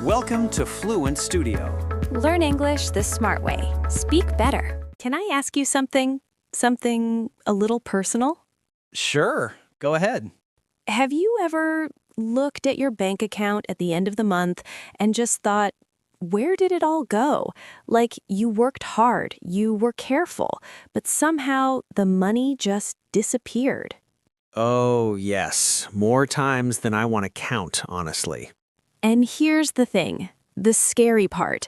Welcome to Fluent Studio. Learn English the smart way. Speak better. Can I ask you something? Something a little personal? Sure, go ahead. Have you ever looked at your bank account at the end of the month and just thought, where did it all go? Like you worked hard, you were careful, but somehow the money just disappeared. Oh, yes. More times than I want to count, honestly. And here's the thing, the scary part.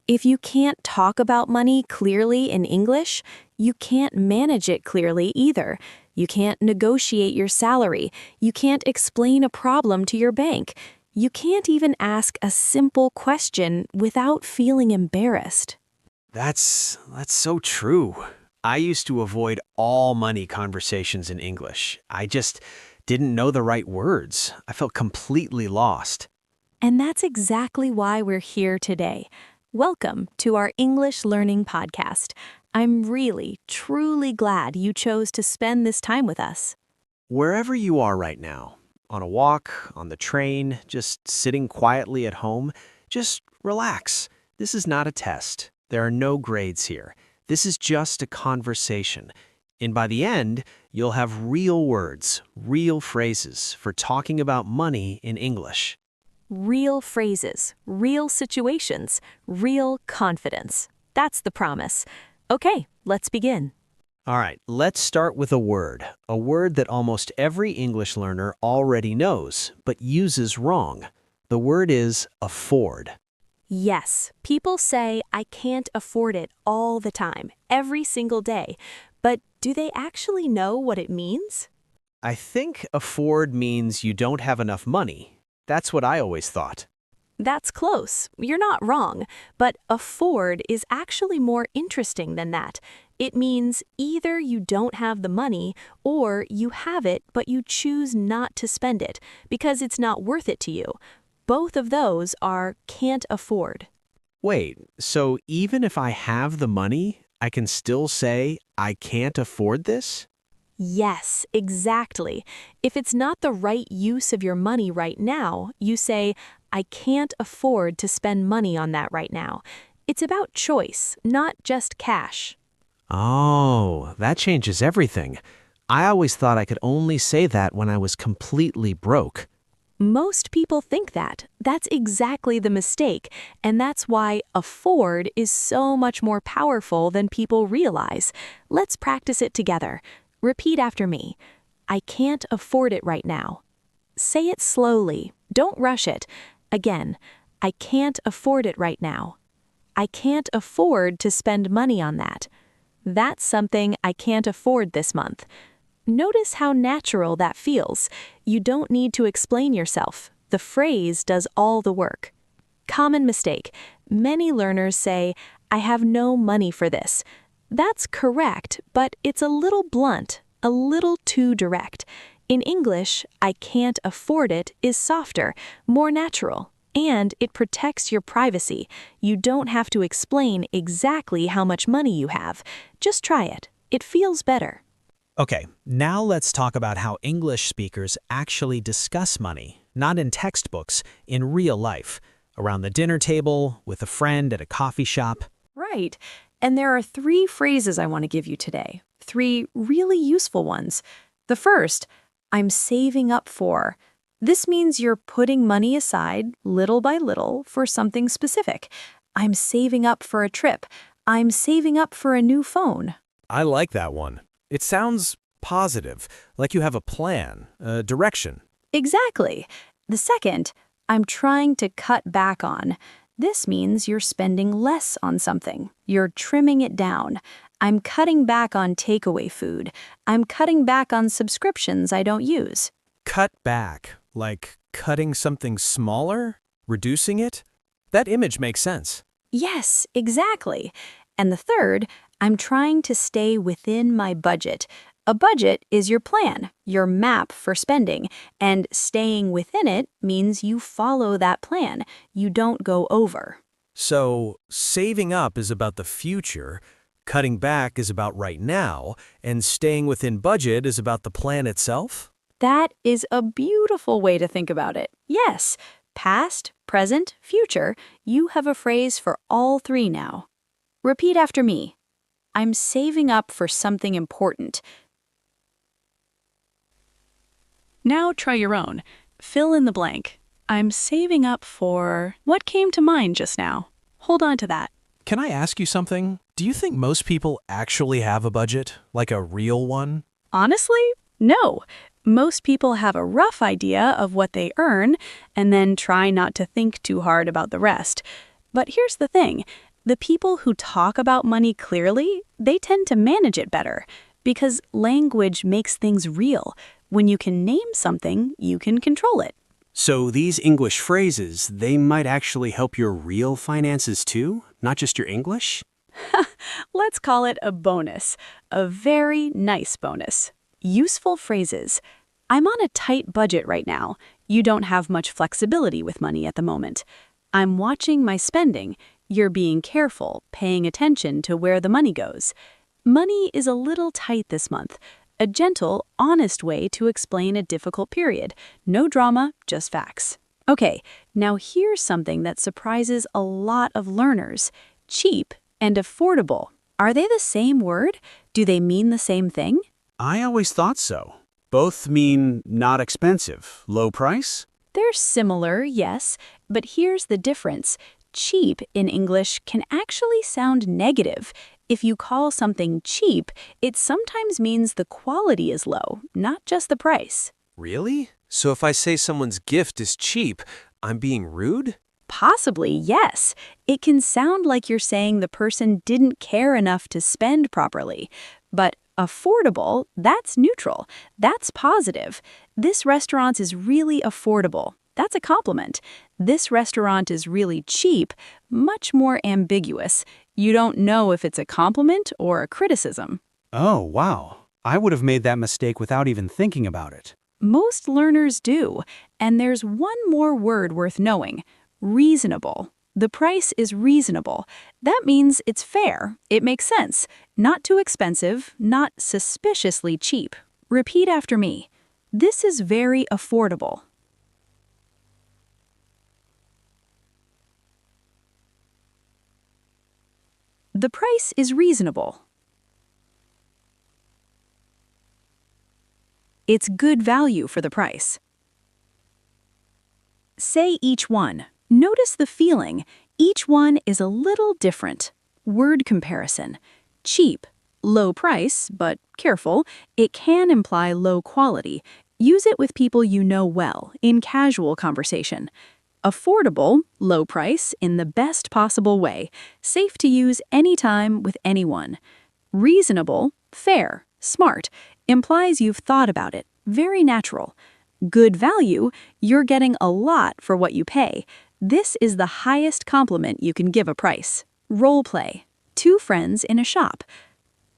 If you can't talk about money clearly in English, you can't manage it clearly either. You can't negotiate your salary. You can't explain a problem to your bank. You can't even ask a simple question without feeling embarrassed. That's so true. I used to avoid all money conversations in English. I just didn't know the right words. I felt completely lost. And that's exactly why we're here today. Welcome to our English Learning Podcast. I'm really, truly glad you chose to spend this time with us. Wherever you are right now, on a walk, on the train, just sitting quietly at home, just relax. This is not a test. There are no grades here. This is just a conversation. And by the end, you'll have real words, real phrases for talking about money in English. Real phrases, real situations, real confidence. That's the promise. Okay, let's begin. All right, let's start with a word that almost every English learner already knows, but uses wrong. The word is afford. Yes, people say, I can't afford it all the time, every single day. But do they actually know what it means? I think afford means you don't have enough money. That's what I always thought. That's close. You're not wrong. But afford is actually more interesting than that. It means either you don't have the money or you have it, but you choose not to spend it because it's not worth it to you. Both of those are can't afford. Wait, so even if I have the money, I can still say I can't afford this? Yes, exactly. If it's not the right use of your money right now, you say, I can't afford to spend money on that right now. It's about choice, not just cash. Oh, that changes everything. I always thought I could only say that when I was completely broke. Most people think that. That's exactly the mistake, and that's why afford is so much more powerful than people realize. Let's practice it together. Repeat after me. I can't afford it right now. Say it slowly. Don't rush it. Again, I can't afford it right now. I can't afford to spend money on that. That's something I can't afford this month. Notice how natural that feels. You don't need to explain yourself. The phrase does all the work. Common mistake. Many learners say, I have no money for this. That's correct, but it's a little blunt, a little too direct. In English, I can't afford it is softer, more natural, and it protects your privacy. You don't have to explain exactly how much money you have. Just try it. It feels better. Okay, now let's talk about how English speakers actually discuss money, not in textbooks, in real life, around the dinner table, with a friend at a coffee shop. Right. And there are 3 phrases I want to give you today. 3 really useful ones. The first, I'm saving up for. This means you're putting money aside, little by little, for something specific. I'm saving up for a trip. I'm saving up for a new phone. I like that one. It sounds positive, like you have a plan, a direction. Exactly. The second, I'm trying to cut back on. This means you're spending less on something. You're trimming it down. I'm cutting back on takeaway food. I'm cutting back on subscriptions I don't use. Cut back, like cutting something smaller, reducing it? That image makes sense. Yes, exactly. And the third, I'm trying to stay within my budget. A budget is your plan, your map for spending, and staying within it means you follow that plan. You don't go over. So, saving up is about the future, cutting back is about right now, and staying within budget is about the plan itself? That is a beautiful way to think about it. Yes, past, present, future, you have a phrase for all three now. Repeat after me. I'm saving up for something important. Now try your own. Fill in the blank. I'm saving up for... What came to mind just now? Hold on to that. Can I ask you something? Do you think most people actually have a budget? Like a real one? Honestly, no. Most people have a rough idea of what they earn and then try not to think too hard about the rest. But here's the thing. The people who talk about money clearly, they tend to manage it better because language makes things real. When you can name something, you can control it. So these English phrases, they might actually help your real finances too, not just your English? Let's call it a bonus, a very nice bonus. Useful phrases. I'm on a tight budget right now. You don't have much flexibility with money at the moment. I'm watching my spending. You're being careful, paying attention to where the money goes. Money is a little tight this month. A gentle, honest way to explain a difficult period. No drama, just facts. Okay, now here's something that surprises a lot of learners. Cheap and affordable. Are they the same word? Do they mean the same thing? I always thought so. Both mean not expensive, low price? They're similar, yes, but here's the difference. Cheap in English can actually sound negative. If you call something cheap, it sometimes means the quality is low, not just the price. Really? So if I say someone's gift is cheap, I'm being rude? Possibly, yes. It can sound like you're saying the person didn't care enough to spend properly. But affordable, that's neutral. That's positive. This restaurant is really affordable. That's a compliment. This restaurant is really cheap, much more ambiguous. You don't know if it's a compliment or a criticism. Oh, wow. I would have made that mistake without even thinking about it. Most learners do. And there's one more word worth knowing. Reasonable. The price is reasonable. That means it's fair. It makes sense. Not too expensive, not suspiciously cheap. Repeat after me. This is very affordable. The price is reasonable. It's good value for the price. Say each one. Notice the feeling. Each one is a little different. Word comparison. Cheap. Low price, but careful. It can imply low quality. Use it with people you know well, in casual conversation. Affordable, low price, in the best possible way. Safe to use anytime with anyone. Reasonable, fair, smart. Implies you've thought about it. Very natural. Good value, you're getting a lot for what you pay. This is the highest compliment you can give a price. Role play. Two friends in a shop.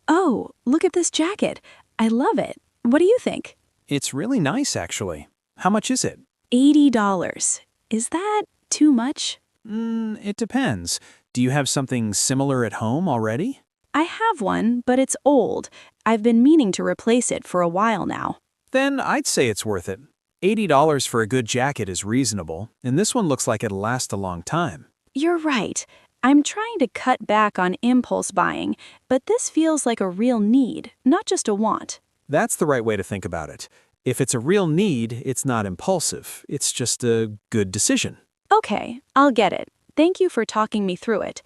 Oh, look at this jacket. I love it. What do you think? It's really nice, actually. How much is it? $80. Is that too much? It depends. Do you have something similar at home already? I have one, but it's old. I've been meaning to replace it for a while now. Then I'd say it's worth it. $80 for a good jacket is reasonable, and this one looks like it'll last a long time. You're right. I'm trying to cut back on impulse buying, but this feels like a real need, not just a want. That's the right way to think about it. If it's a real need, it's not impulsive. It's just a good decision. Okay, I'll get it. Thank you for talking me through it.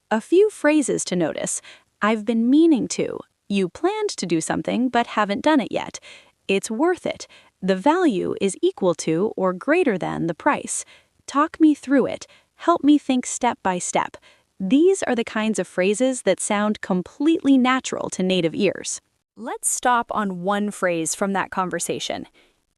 A few phrases to notice. I've been meaning to. You planned to do something but haven't done it yet. It's worth it. The value is equal to or greater than the price. Talk me through it. Help me think step by step. These are the kinds of phrases that sound completely natural to native ears. Let's stop on one phrase from that conversation.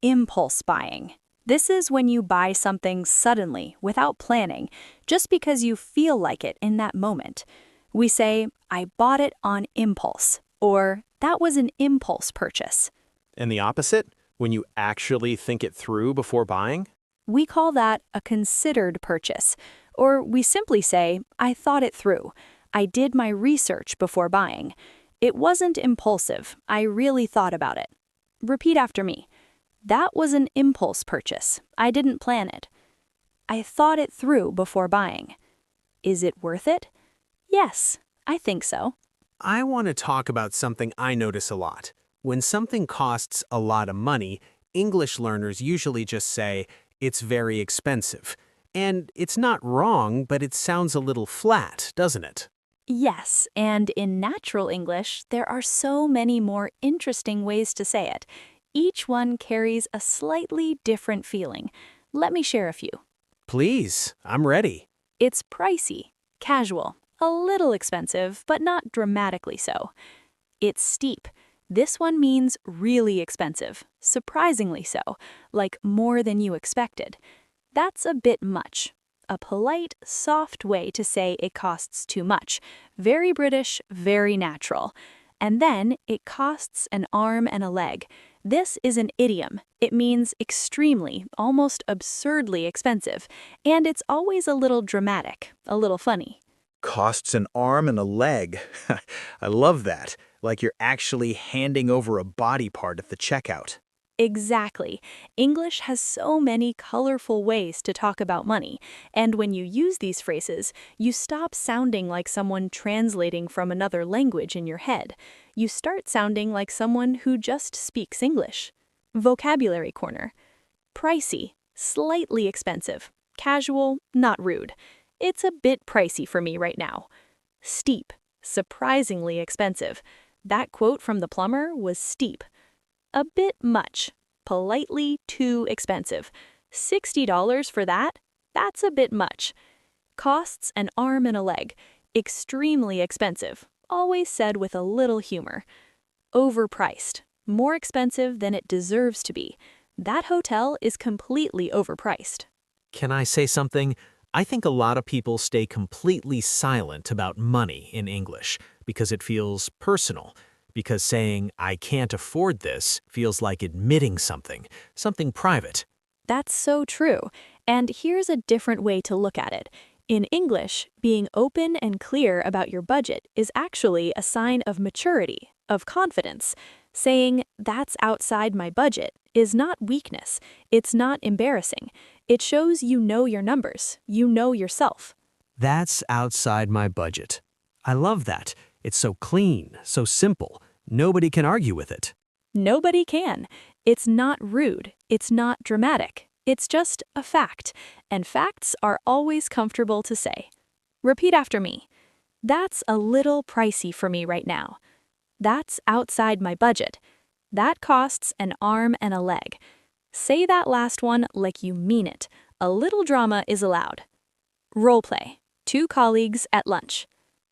Impulse buying. This is when you buy something suddenly, without planning, just because you feel like it in that moment. We say, I bought it on impulse, or that was an impulse purchase. And the opposite? When you actually think it through before buying? We call that a considered purchase, or we simply say, I thought it through. I did my research before buying. It wasn't impulsive. I really thought about it. Repeat after me. That was an impulse purchase. I didn't plan it. I thought it through before buying. Is it worth it? Yes, I think so. I want to talk about something I notice a lot. When something costs a lot of money, English learners usually just say, it's very expensive. And it's not wrong, but it sounds a little flat, doesn't it? Yes, and in natural English, there are so many more interesting ways to say it. Each one carries a slightly different feeling. Let me share a few. Please, I'm ready. It's pricey, casual, a little expensive, but not dramatically so. It's steep. This one means really expensive, surprisingly so, like more than you expected. That's a bit much. A polite, soft way to say it costs too much. Very British, very natural. And then it costs an arm and a leg. This is an idiom. It means extremely, almost absurdly expensive. And it's always a little dramatic, a little funny. Costs an arm and a leg. I love that. Like you're actually handing over a body part at the checkout. Exactly. English has so many colorful ways to talk about money, and when you use these phrases, you stop sounding like someone translating from another language in your head. You start sounding like someone who just speaks English. Vocabulary Corner. Pricey, slightly expensive. Casual, not rude. It's a bit pricey for me right now. Steep, surprisingly expensive. That quote from the plumber was steep. A bit much. Politely too expensive. $60 for that? That's a bit much. Costs an arm and a leg. Extremely expensive. Always said with a little humor. Overpriced. More expensive than it deserves to be. That hotel is completely overpriced. Can I say something? I think a lot of people stay completely silent about money in English because it feels personal. Because saying, I can't afford this, feels like admitting something private. That's so true. And here's a different way to look at it. In English, being open and clear about your budget is actually a sign of maturity, of confidence. Saying, that's outside my budget, is not weakness. It's not embarrassing. It shows you know your numbers. You know yourself. That's outside my budget. I love that. It's so clean, so simple. Nobody can argue with it. Nobody can. It's not rude. It's not dramatic. It's just a fact. And facts are always comfortable to say. Repeat after me. That's a little pricey for me right now. That's outside my budget. That costs an arm and a leg. Say that last one like you mean it. A little drama is allowed. Role play. Two colleagues at lunch.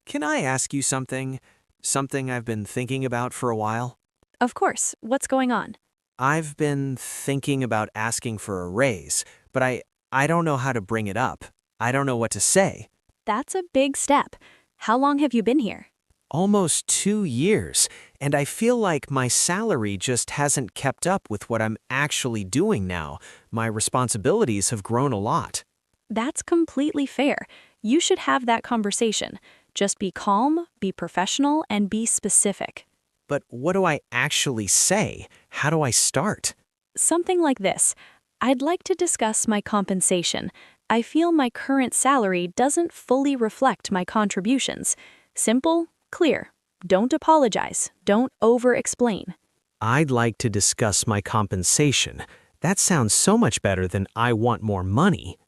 Can I ask you something? Something I've been thinking about for a while? Of course. What's going on? I've been thinking about asking for a raise, but I don't know how to bring it up. I don't know what to say. That's a big step. How long have you been here? Almost 2 years, and I feel like my salary just hasn't kept up with what I'm actually doing now. My responsibilities have grown a lot. That's completely fair. You should have that conversation. Just be calm, be professional, and be specific. But what do I actually say? How do I start? Something like this. I'd like to discuss my compensation. I feel my current salary doesn't fully reflect my contributions. Simple, clear. Don't apologize. Don't over-explain. I'd like to discuss my compensation. That sounds so much better than I want more money.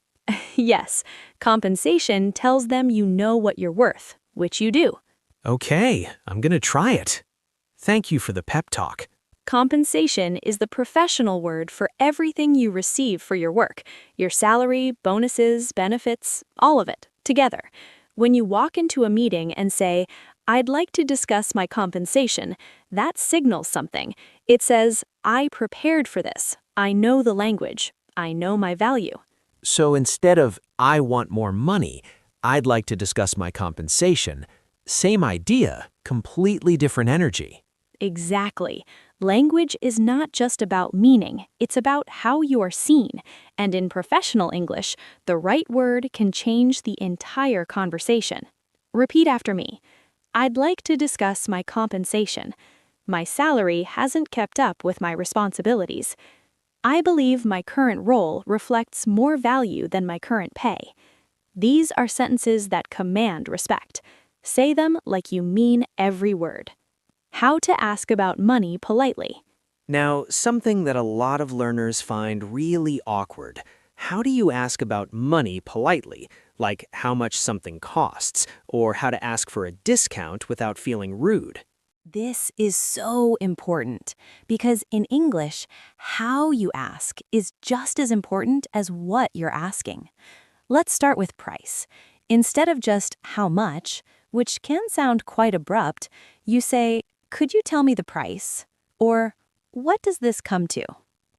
Yes, compensation tells them you know what you're worth, which you do. Okay, I'm gonna try it. Thank you for the pep talk. Compensation is the professional word for everything you receive for your work. Your salary, bonuses, benefits, all of it, together. When you walk into a meeting and say, I'd like to discuss my compensation, that signals something. It says, I prepared for this. I know the language. I know my value. So instead of, I want more money, I'd like to discuss my compensation. Same idea, completely different energy. Exactly. Language is not just about meaning, it's about how you are seen. And in professional English, the right word can change the entire conversation. Repeat after me. I'd like to discuss my compensation. My salary hasn't kept up with my responsibilities. I believe my current role reflects more value than my current pay. These are sentences that command respect. Say them like you mean every word. How to ask about money politely. Now, something that a lot of learners find really awkward. How do you ask about money politely, like how much something costs, or how to ask for a discount without feeling rude? This is so important because in English, how you ask is just as important as what you're asking. Let's start with price. Instead of just how much, which can sound quite abrupt, you say, "Could you tell me the price?" Or, "What does this come to?"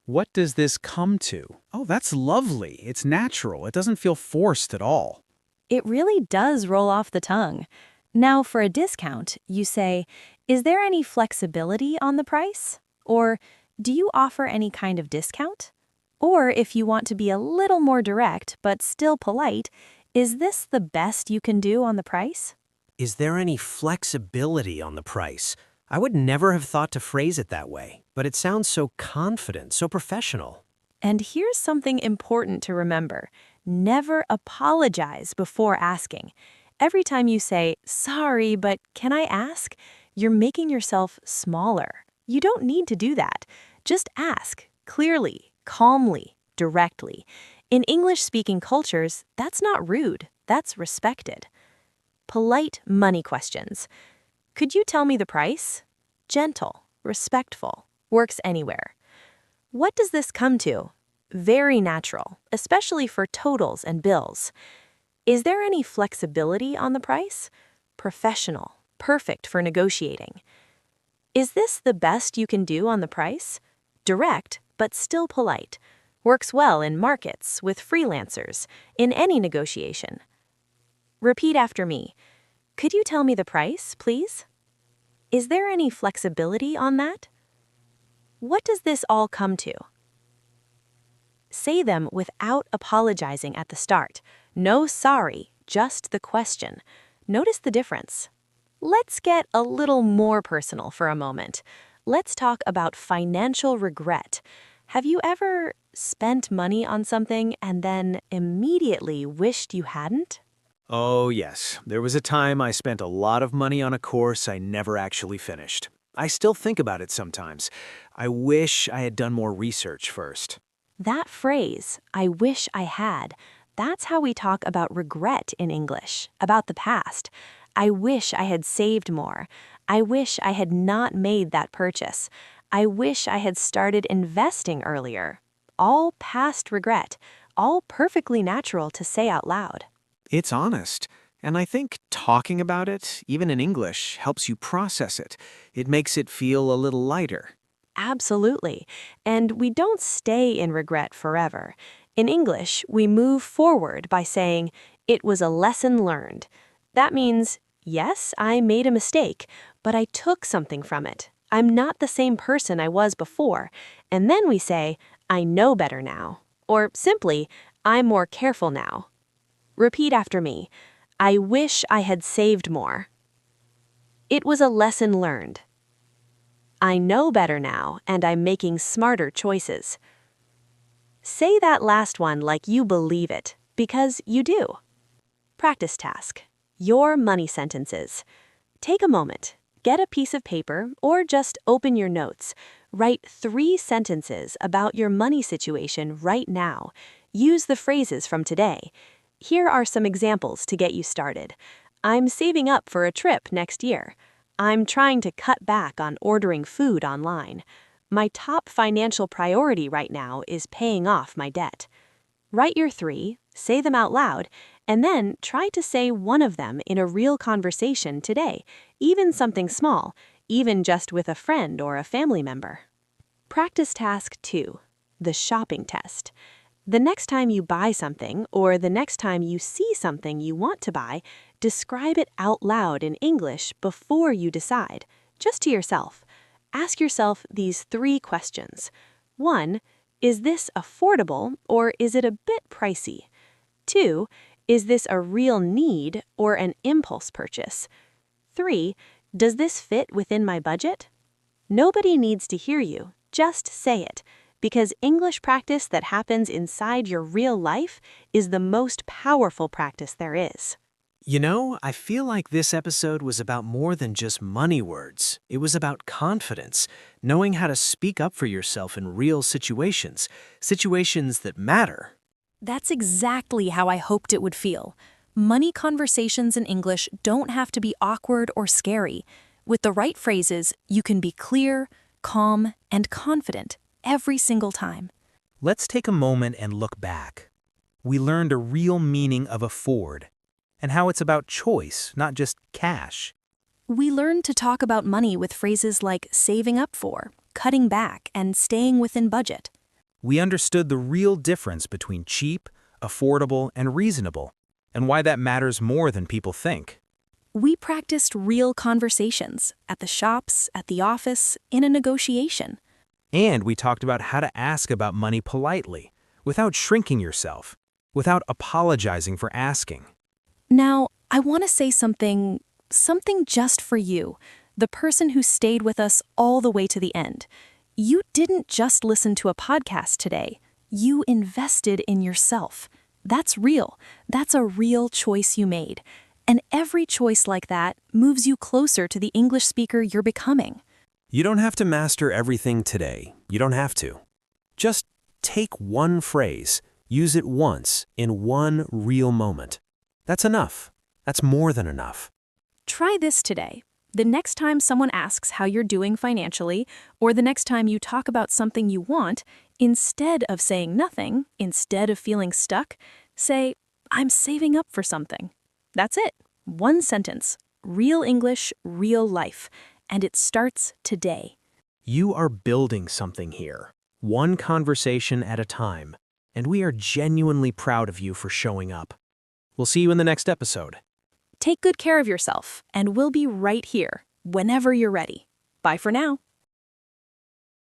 What does this come to? Oh, that's lovely. It's natural. It doesn't feel forced at all. It really does roll off the tongue. Now, for a discount, you say, "Is there any flexibility on the price?" Or, "Do you offer any kind of discount?" Or, if you want to be a little more direct but still polite, "Is this the best you can do on the price?" Is there any flexibility on the price? I would never have thought to phrase it that way, but it sounds so confident, so professional. And here's something important to remember. Never apologize before asking. Every time you say, "Sorry, but can I ask?" you're making yourself smaller. You don't need to do that. Just ask, clearly, calmly, directly. In English-speaking cultures, that's not rude, that's respected. Polite money questions. Could you tell me the price? Gentle, respectful, works anywhere. What does this come to? Very natural, especially for totals and bills. Is there any flexibility on the price? Professional, perfect for negotiating. Is this the best you can do on the price? Direct, but still polite. Works well in markets, with freelancers, in any negotiation. Repeat after me. Could you tell me the price, please? Is there any flexibility on that? What does this all come to? Say them without apologizing at the start. No sorry, just the question. Notice the difference. Let's get a little more personal for a moment. Let's talk about financial regret. Have you ever spent money on something and then immediately wished you hadn't? Oh, yes. There was a time I spent a lot of money on a course I never actually finished. I still think about it sometimes. I wish I had done more research first. That phrase, "I wish I had," that's how we talk about regret in English, about the past. I wish I had saved more. I wish I had not made that purchase. I wish I had started investing earlier. All past regret, all perfectly natural to say out loud. It's honest. And I think talking about it, even in English, helps you process it. It makes it feel a little lighter. Absolutely. And we don't stay in regret forever. In English, we move forward by saying, "It was a lesson learned." That means, yes, I made a mistake, but I took something from it. I'm not the same person I was before. And then we say, "I know better now." Or simply, "I'm more careful now." Repeat after me. I wish I had saved more. It was a lesson learned. I know better now, and I'm making smarter choices. Say that last one like you believe it, because you do. Practice task. Your money sentences. Take a moment. Get a piece of paper or just open your notes. Write 3 sentences about your money situation right now. Use the phrases from today. Here are some examples to get you started. I'm saving up for a trip next year. I'm trying to cut back on ordering food online. My top financial priority right now is paying off my debt. Write your 3, say them out loud, and then try to say one of them in a real conversation today, even something small, even just with a friend or a family member. Practice task 2, the shopping test. The next time you buy something, or the next time you see something you want to buy, describe it out loud in English before you decide, just to yourself. Ask yourself these 3 questions. 1. Is this affordable, or is it a bit pricey? 2. Is this a real need or an impulse purchase? 3. Does this fit within my budget? Nobody needs to hear you. Just say it. because English practice that happens inside your real life is the most powerful practice there is. You know, I feel like this episode was about more than just money words. It was about confidence, knowing how to speak up for yourself in real situations, situations that matter. That's exactly how I hoped it would feel. Money conversations in English don't have to be awkward or scary. With the right phrases, you can be clear, calm, and confident every single time. Let's take a moment and look back. We learned a real meaning of afford, and how it's about choice, not just cash. We learned to talk about money with phrases like saving up for, cutting back, and staying within budget. We understood the real difference between cheap, affordable, and reasonable, and why that matters more than people think. We practiced real conversations at the shops, at the office, in a negotiation. And we talked about how to ask about money politely, without shrinking yourself, without apologizing for asking. Now, I want to say something just for you, the person who stayed with us all the way to the end. You didn't just listen to a podcast today. You invested in yourself. That's real. That's a real choice you made. And every choice like that moves you closer to the English speaker you're becoming. You don't have to master everything today. You don't have to. Just take one phrase, use it once, in one real moment. That's enough. That's more than enough. Try this today. The next time someone asks how you're doing financially, or the next time you talk about something you want, instead of saying nothing, instead of feeling stuck, say, I'm saving up for something. That's it. One sentence. Real English, real life. And it starts today. You are building something here, one conversation at a time, and we are genuinely proud of you for showing up. We'll see you in the next episode. Take good care of yourself, and we'll be right here whenever you're ready. Bye for now.